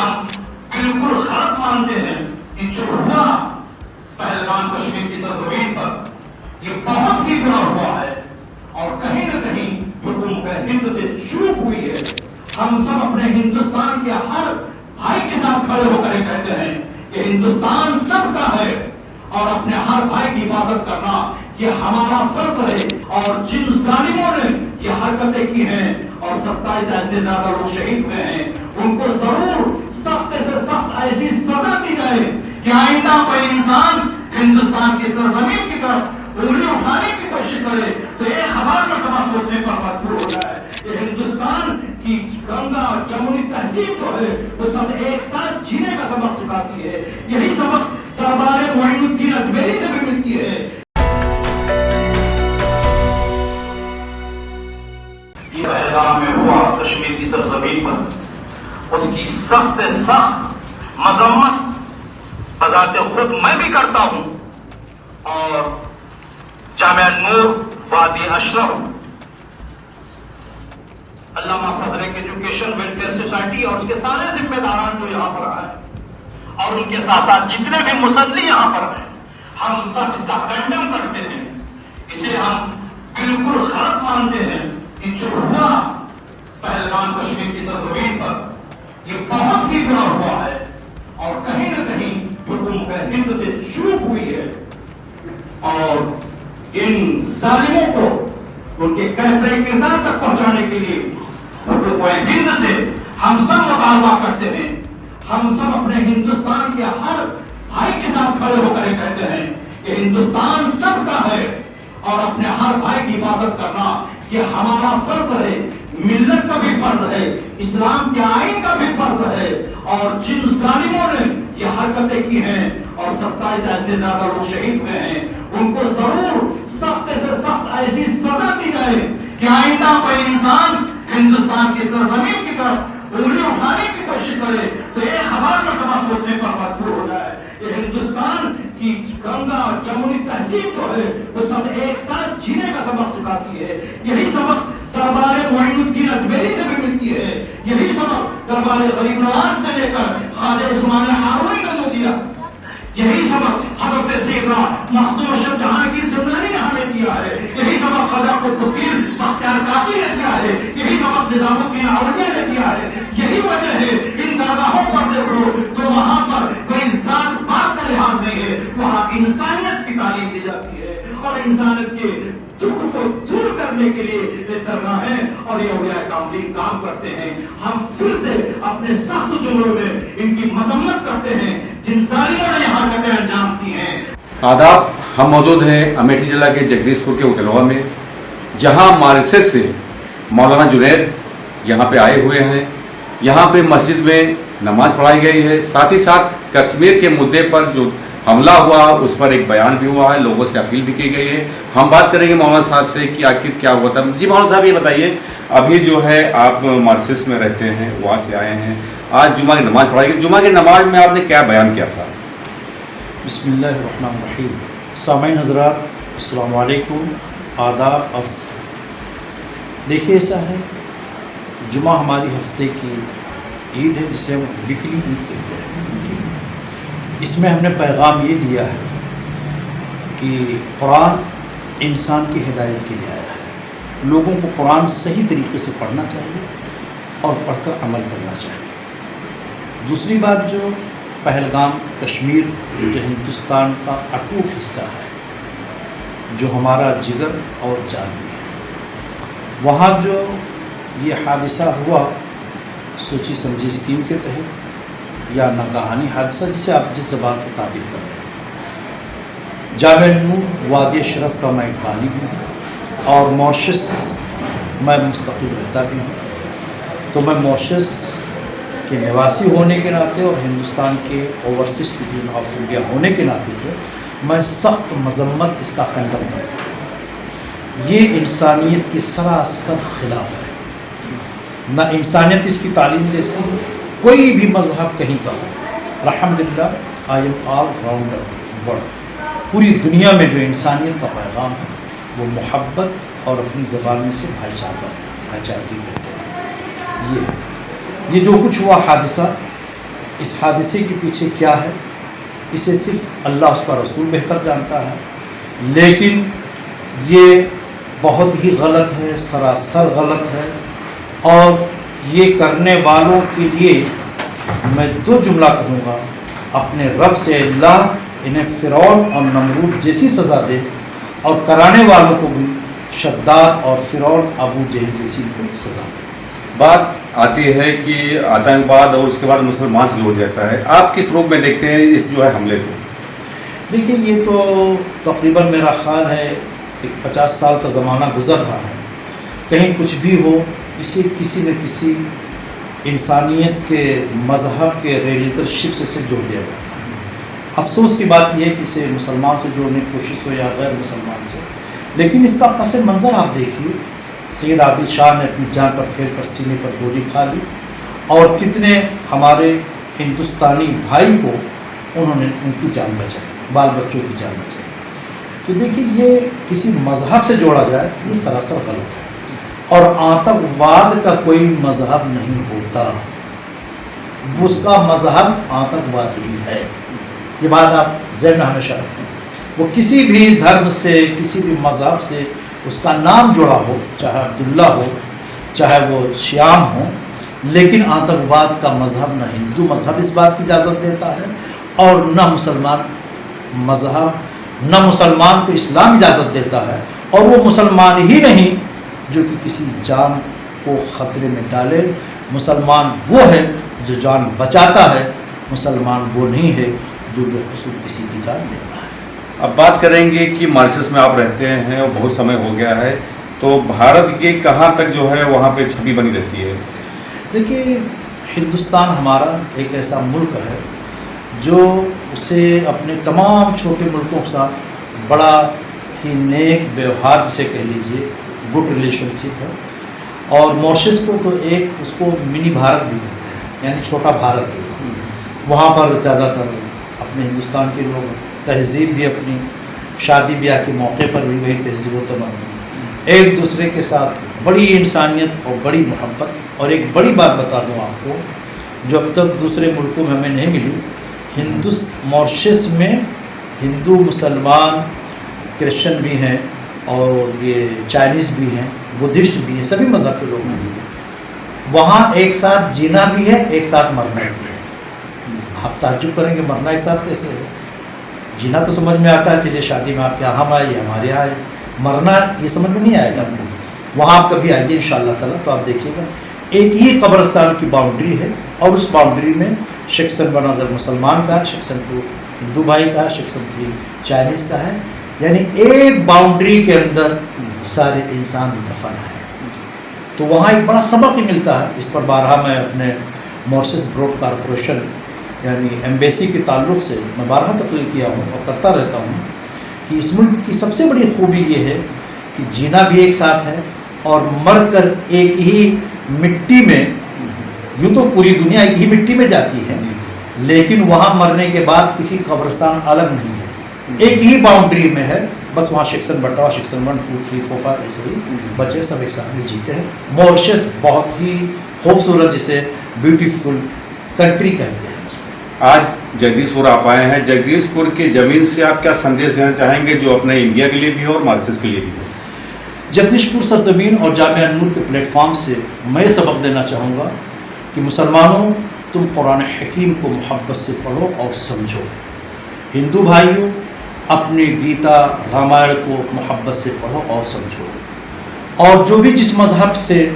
ہم بالکل غلط مانتے ہیں کہ جو ہوا پہلگام کشمیر کی سرزمین پر یہ بہت ہی بڑا ہوا ہے اور کہیں نہ کہیں حکومت ہند سے چوک ہوئی ہے. ہم سب اپنے ہندوستان کے ہر بھائی کے ساتھ کھڑے ہو کر کہتے ہیں کہ ہندوستان سب کا ہے اور اپنے ہر بھائی کی حفاظت کرنا یہ ہمارا فرض ہے. اور جن ظالموں نے یہ حرکتیں کی ہیں اور 27 ایسے زیادہ لوگ شہید ہوئے ہیں ان کو ضرور سخت سے سخت ایسی سزا دی جائے کہ آئندہ کوئی انسان ہندوستان کی سرزمین کی طرف انگلی اٹھانے کی کوشش کرے تو ایک ہزار مرتبہ سوچنے پر مجبور ہو جائے. یہ ہندوستان کی گنگا اور جمہوری تہذیب جو ہے وہ سب ایک ساتھ جینے کا سبق سکھاتی ہے. یہی سبق دربار معین الدین اجمیری سے بھی ملتی ہے. یہ پہلگام میں ہوا کشمیر کی سرزمین پر اس کی سخت سخت مذمت بذات خود میں بھی کرتا ہوں اور جامعہ نور وادی اشرف علامہ فضل ایجوکیشن ویلفیئر سوسائٹی اور اس کے سارے ذمہ داران جو یہاں پر آئے اور ان کے ساتھ ساتھ جتنے بھی مسلی یہاں پر ہیں ہم سب اس کا کنڈم کرتے ہیں. اسے ہم بالکل غلط مانتے ہیں کہ جو ہوا پہلگام کشمیر کی سرزمین پر یہ بہت ہی بڑا ہوا ہے اور کہیں نہ کہیں حکومت ہند سے چوک ہوئی ہے. اور ان ظالموں کو ان کے کیسے کردار تک پہنچانے کے لیے حکومت ہند سے ہم سب مطالبہ کرتے ہیں. ہم سب اپنے ہندوستان کے ہر بھائی کے ساتھ کھڑے ہو کر کہتے ہیں کہ ہندوستان سب کا ہے اور اپنے ہر بھائی کی حفاظت کرنا یہ ہمارا فرض ہے. ملت کا بھی فرض ہے, اسلام کے آئین کا بھی فرض ہے. اور جن ظالموں نے یہ حرکتیں کی ہیں اور 27 ایسے زیادہ لوگ شہید ہوئے ہیں ان کو ضرور سخت سے سخت ایسی سزا دی جائے کہ آئندہ کوئی انسان ہندوستان کی سرزمین کی طرف انگلی اٹھانے کی کوشش کرے تو ایک ہزار مرتبہ سوچنے پر مجبور ہو جائے. یہ ہندوستان کی گنگا اور جمہوری تہذیب جو ہے وہ سب ایک ساتھ جینے کا سبق سکھاتی ہے. یہی سبق دربار معین الدین اجمیری سے بھی ملتی ہے. یہی سبق دربار غریب نواز سے لے کر خواجہ عثمان ہاروی کو دیا. یہی سبق حضرت سیدنا مخدوم اشرف جہانگیر زندانی نے ہمیں دیا ہے. یہی سبق خواجہ قطب الدین بختیار کاکی نے دیا ہے. یہی سبق نظام الدین اولیاء نے دیا ہے. یہی وجہ ہے ان درگاہوں پر دیکھ لو تو وہاں پر کوئی ذات پات کا لحاظ نہیں ہے, وہاں انسانیت کی تعلیم دی جاتی ہے اور انسانیت کے دکھ کو دور کرنے کے لیے یہ درگاہیں اور یہ اولیاء کاملین کام کرتے ہیں. ہم پھر سے اپنے سخت جملوں میں ان کی مذمت کرتے ہیں جن ظالموں نے یہاں حرکتیں انجام دی ہیں. آداب. ہم موجود ہیں امیٹھی ضلع کے جگدیش پور کے اتلوا میں, جہاں مارسس سے مولانا جنید یہاں پہ آئے ہوئے ہیں. یہاں پہ مسجد میں نماز پڑھائی گئی ہے. ساتھ ہی ساتھ کشمیر کے مدعے پر جو حملہ ہوا اس پر ایک بیان بھی ہوا ہے, لوگوں سے اپیل بھی کی گئی ہے. ہم بات کریں گے مولانا صاحب سے کہ آخر کیا ہوا تھا. جی مولانا صاحب یہ بتائیے, ابھی جو ہے آپ مارسس میں رہتے ہیں, وہاں سے آئے ہیں, آج جمعہ کی نماز پڑھائی گئی. جمعہ کی نماز میں آپ نے کیا بیان کیا تھا؟ بسم اللہ الرحمن الرحیم. سامعین حضرات السلام علیکم, آداب عرض. دیکھیے ایسا ہے, جمعہ ہماری ہفتے کی عید ہے جسے ہم ویکلی عید کہتے ہیں. اس میں ہم نے پیغام یہ دیا ہے کہ قرآن انسان کی ہدایت کے لیے آیا ہے. لوگوں کو قرآن صحیح طریقے سے پڑھنا چاہیے اور پڑھ کر عمل کرنا چاہیے. دوسری بات, جو پہلگام کشمیر جو ہندوستان کا اٹوٹ حصہ ہے, جو ہمارا جگر اور جان بھی ہے, وہاں جو یہ حادثہ ہوا سوچی سمجھی اسکیم کے تحت یا ناگہانی حادثہ, جسے آپ جس زبان سے تعبیر کر رہے ہیں. جامعہ نور وادی اشرف کا میں ایک بانی ہوں اور ماریشس میں مستقل رہتا بھی ہوں. تو میں ماریشس کے نواسی ہونے کے ناطے اور ہندوستان کے اوورسیز سٹیزن آف انڈیا ہونے کے ناطے سے میں سخت مذمت اس کا کنڈم کرتا ہوں. یہ انسانیت کے سراسر خلاف ہے. نہ انسانیت اس کی تعلیم دیتی ہے, کوئی بھی مذہب کہیں کا ہو. الحمدللہ I am all rounder world. پوری دنیا میں جو انسانیت کا پیغام ہے وہ محبت اور اپنی زبان میں سے بھائی چارگی کہتے ہیں. یہ جو کچھ ہوا حادثہ اس حادثے کے پیچھے کیا ہے اسے صرف اللہ اس کا رسول بہتر جانتا ہے، لیکن یہ بہت ہی غلط ہے، سراسر غلط ہے، اور یہ کرنے والوں کے لیے میں 2 جملہ کہوں گا اپنے رب سے، اللہ انہیں فرعون اور نمرود جیسی سزا دے، اور کرانے والوں کو بھی شداد اور فرعون ابو جہل جیسی سزا دے۔ بات آتی ہے کہ آتنکواد اور اس کے بعد مسلمان سے جوڑ جاتا ہے، آپ کس روپ میں دیکھتے ہیں اس جو ہے حملے کو؟ دیکھیے یہ تو تقریباً میرا خیال ہے کہ 50 سال کا زمانہ گزر رہا ہے، کہیں کچھ بھی ہو اسے کسی نہ کسی انسانیت کے مذہب کے ریلیٹرشپ سے جوڑ دیا جاتا ہے۔ افسوس کی بات یہ ہے کہ اسے مسلمان سے جوڑنے کی کوشش ہو یا غیر مسلمان سے، لیکن اس کا پس منظر آپ دیکھیے، سید عادل شاہ نے اپنی جان پر کھیل کر سینے پر گولی کھا لی، اور کتنے ہمارے ہندوستانی بھائی کو انہوں نے ان کی جان بچائی، بال بچوں کی جان بچائی۔ تو دیکھیے یہ کسی مذہب سے جوڑا جائے یہ سراسر غلط ہے، اور آتنکواد کا کوئی مذہب نہیں ہوتا، اس کا مذہب آتنکواد ہی ہے، یہ بات آپ ذہن میں ہمیشہ رکھیں۔ وہ کسی بھی دھرم سے، کسی بھی مذہب سے اس کا نام جڑا ہو، چاہے عبداللہ ہو، چاہے وہ شیام ہو، لیکن آتنکواد کا مذہب نہ ہندو مذہب اس بات کی اجازت دیتا ہے، اور نہ مسلمان مذہب، نہ مسلمان کو اسلام اجازت دیتا ہے، اور وہ مسلمان ہی نہیں جو کہ کسی جان کو خطرے میں ڈالے۔ مسلمان وہ ہے جو جان بچاتا ہے، مسلمان وہ نہیں ہے جو بے قصور کسی کی جان لیتا ہے۔ اب بات کریں گے کہ ماریشس میں آپ رہتے ہیں اور بہت سمے ہو گیا ہے، تو بھارت کے کہاں تک جو ہے وہاں پہ چھوی بنی رہتی ہے؟ دیکھیے ہندوستان ہمارا ایک ایسا ملک ہے جو اسے اپنے تمام چھوٹے ملکوں کے ساتھ بڑا ہی نیک ویوہار جسے کہہ لیجیے، گڈ ریلیشن شپ ہے، اور ماریشس کو تو ایک اس کو منی بھارت بھی کہتے ہیں، یعنی چھوٹا بھارت ہے۔ وہاں پر زیادہ تر اپنے ہندوستان کے لوگ تہذیب بھی اپنی شادی بیاہ کے موقع پر بھی وہی تہذیب و تمدن، ایک دوسرے کے ساتھ بڑی انسانیت اور بڑی محبت۔ اور ایک بڑی بات بتا دوں آپ کو جو اب تک دوسرے ملکوں میں ہمیں نہیں ملی، ماریشس میں ہندو، مسلمان، کرسچن بھی ہیں، اور یہ چائنیز بھی ہیں، بدھسٹ بھی ہیں، سبھی مذہب کے لوگ ہیں۔ وہاں ایک ساتھ جینا بھی ہے، ایک ساتھ مرنا بھی ہے۔ آپ تعجب کریں گے مرنا ایک ساتھ کیسے ہے؟ جینا تو سمجھ میں آتا ہے، چلیے شادی میں آپ کے یہاں آئے یا ہمارے یہاں آئے، مرنا یہ سمجھ میں نہیں آئے گا آپ کو۔ وہاں آپ کبھی آئیے انشاءاللہ تعالیٰ تو آپ دیکھیے گا ایک ہی قبرستان کی باؤنڈری ہے، اور اس باؤنڈری میں سیکشن 1 اگر مسلمان کا ہے، سیکشن 2 ہندو بھائی کا ہے، سیکشن 3 چائنیز کا ہے، یعنی ایک باؤنڈری کے اندر سارے انسان دفن ہیں۔ تو وہاں ایک بڑا سبق ہی ملتا ہے۔ اس پر بارہا میں اپنے ماریشس براڈ کارپوریشن یعنی ایمبیسی کے تعلق سے میں بارہا تقریر کیا ہوں اور کرتا رہتا ہوں کہ اس ملک کی سب سے بڑی خوبی یہ ہے کہ جینا بھی ایک ساتھ ہے، اور مر کر ایک ہی مٹی میں، یوں تو پوری دنیا ایک ہی مٹی میں جاتی ہے، لیکن وہاں مرنے کے بعد کسی قبرستان الگ نہیں ہے، ایک ہی باؤنڈری میں ہے، بس وہاں سیکشن بٹا ہوا، سیکشن 1 2 3 4 5 ایسے ہی بچے سب ایک ساتھ میں جیتے ہیں۔ ماریشس بہت ہی خوبصورت، جسے بیوٹیفل کنٹری کہتے ہیں۔ آج جگدیش پور آپ آئے ہیں، جگدیش پور کی زمین سے آپ کیا سندیش دینا چاہیں گے جو اپنے انڈیا کے لیے بھی ہو اور ماریشس کے لیے بھی ہو؟ جگدیش پور سرزمین اور جامعہ نور کے پلیٹ فارم سے میں سبق دینا چاہوں گا کہ مسلمانوں، تم قرآن حکیم کو محبت سے پڑھو اور سمجھو۔ ہندو بھائیوں، اپنی گیتا رامائن کو محبت سے پڑھو اور سمجھو، اور جو بھی جس مذہب سے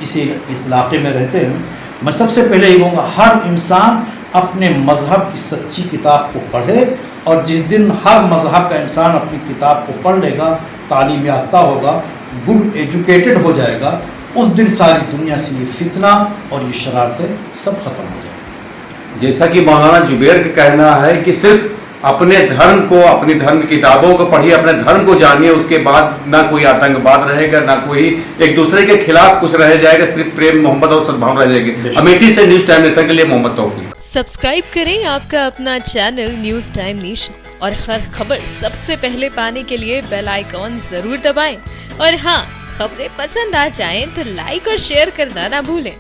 اس علاقے میں رہتے ہیں، میں سب سے پہلے یہ کہوں گا ہر انسان اپنے مذہب کی سچی کتاب کو پڑھے، اور جس دن ہر مذہب کا انسان اپنی کتاب کو پڑھ لے گا، تعلیم یافتہ ہوگا، گڈ ایجوکیٹڈ ہو جائے گا، اس دن ساری دنیا سے یہ فتنہ اور یہ شرارتیں سب ختم ہو جائیں گی۔ جیسا کہ مولانا جبیر کا کہنا ہے کہ صرف اپنے دھرم کو، اپنی دھرم کی کتابوں کو پڑھیے، اپنے دھرم کو جانیے، اس کے بعد نہ کوئی آتنکواد رہے گا، نہ کوئی ایک دوسرے کے خلاف کچھ رہ جائے گا، صرف پریم محبت اور سدبھاؤ رہ جائے گی۔ امیٹھی سے نیوز ٹائم نیشن کے لیے محمد توفیق۔ سبسکرائب کریں آپ کا اپنا چینل نیوز ٹائم نیشن، اور ہر خبر سب سے پہلے پانے کے لیے بیل آئیکن ضرور دبائیں، اور ہاں، خبریں پسند آ جائیں تو لائک اور شیئر کرنا نہ بھولیں۔